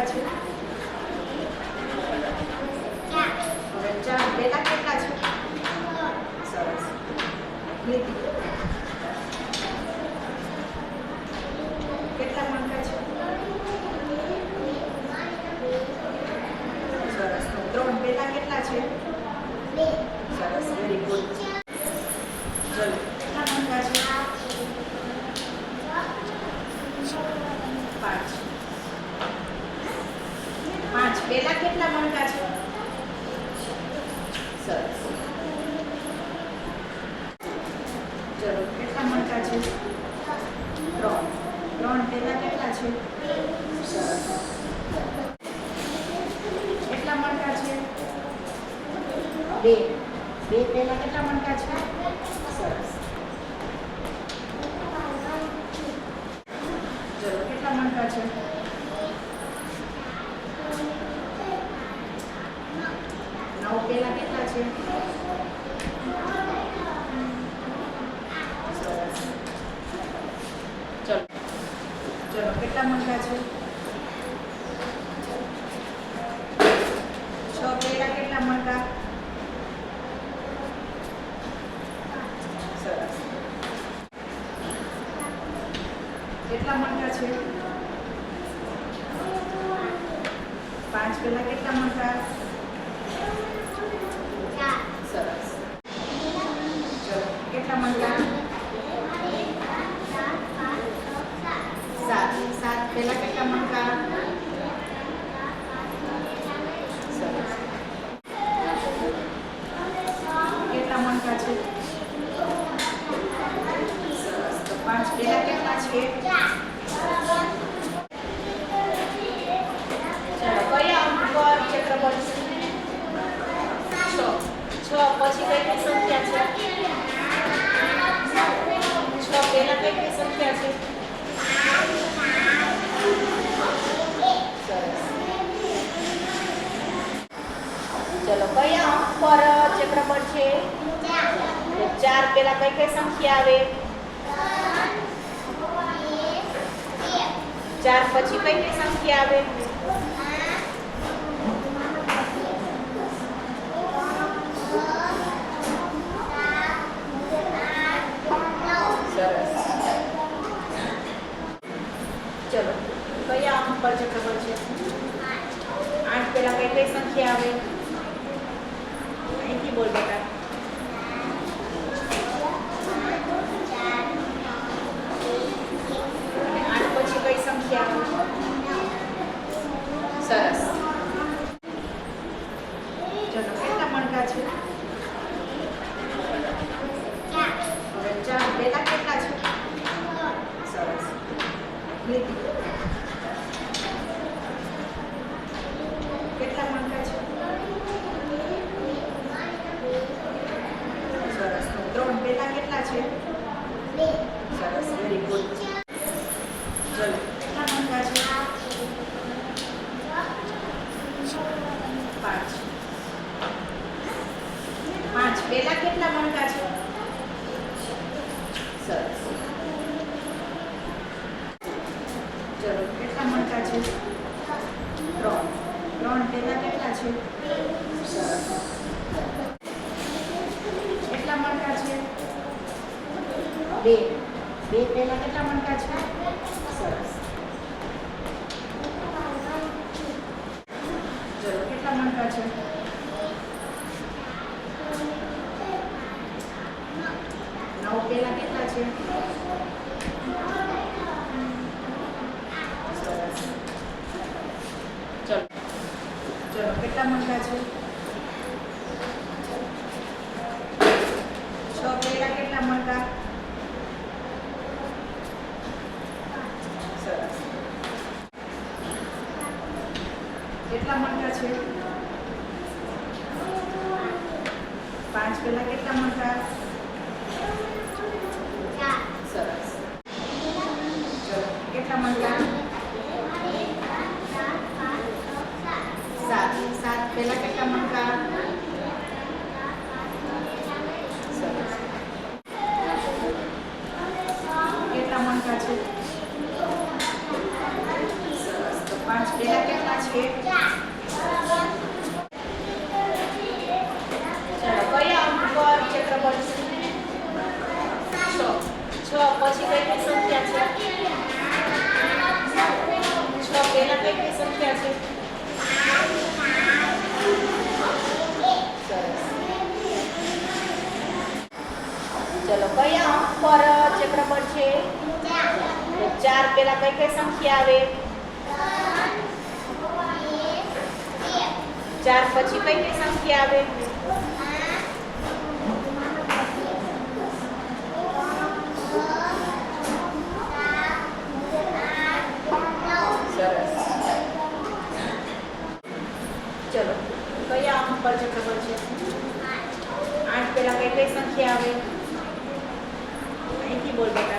મણકા છે? હવે 4 પેલા કેટલા છે? સરસ. નીતિ કેટલા મણકા છે? સરસ. 3 પેલા કેટલા છે? સરસ. Very good. ચલો કેટલા મણકા છે? 5 પેલા કેટલા મણકા છે? સરસ. ચલો કેટલા મણકા છે? 3 પેલા કેટલા છે? સરસ. કેટલા મણકા છે? 2 પેલા કેટલા મણકા છે? સરસ. ચલો કેટલા મણકા છે? 9 પેલા કેટલા છે? સરસ. ચલો કેટલા મણકા છે? 6 પેલા કેટલા મણકા? સરસ. કેટલા મણકા છે? 5 પેલા કેટલા મણકા? સરસ. ચલો કેટલા મણકા? 7 પેલા કેટલા મણકા? સરસ. કેટલા મણકા છે? સરસ. તો 5 પેલા કેટલા છે? ચલો કયા અંક પર ચક્ર બનશે? 6 પછી કઈ સંખ્યા છે? 6 પેલા કઈ સંખ્યા છે? સરસ. ચલો કયા અંક પર ચક્ર બનશે? 4 પેલા કઈ સંખ્યા આવે? 4 પછી કઈ સંખ્યા આવે? સરસ. ચલો કયા અંક પર ચક્ર બનશે? 8 પેલા કઈ સંખ્યા આવે? અહીંથી બોલ બેટા. 8 પછી કઈ સંખ્યા આવે? સરસ. ચલો કેટલા મણકા છે? 4 પેલા કેટલા છે? સરસ. નીતિ કેટલા મણકા છે? સરસ. 3 પેલા કેટલા છે? સરસ. Very good. ચલો કેટલા મણકા છે? 5 પેલા કેટલા મણકા છે? સરસ. ચલો કેટલા મણકા છે? 3 પેલા કેટલા છે? સરસ. કેટલા મણકા છે? 2 પેલા કેટલા મણકા છે? સરસ. ચલો કેટલા મણકા છે? 9 પેલા કેટલા છે? સરસ. ચલો કેટલા મણકા છે? 6 પેલા કેટલા મણકા? સરસ. કેટલા મણકા છે? 5 પેલા કેટલા મણકા? સરસ. ચલો કેટલા મણકા? 7 પેલા કેટલા મણકા? સરસ. કેટલા મણકા છે? સરસ. તો 5 પેલા કેટલા છે? ચલો કયા અંક પર ચક્ર બનશે? 6 પછી કઈ કઈ સંખ્યા છે? 6 પહેલા કઈ કઈ સંખ્યા છે? સરસ. ચલો કયા અંક પર ચક્ર બનશે? 4 પહેલા કઈ કઈ સંખ્યા આવે? 4 પછી કઈ કઈ સંખ્યા આવે? સરસ. ચલો કયા અંક પર ચક્ર બનશે? 8 પહેલા કઈ કઈ સંખ્યા આવે? અહીંથી બોલ બેટા.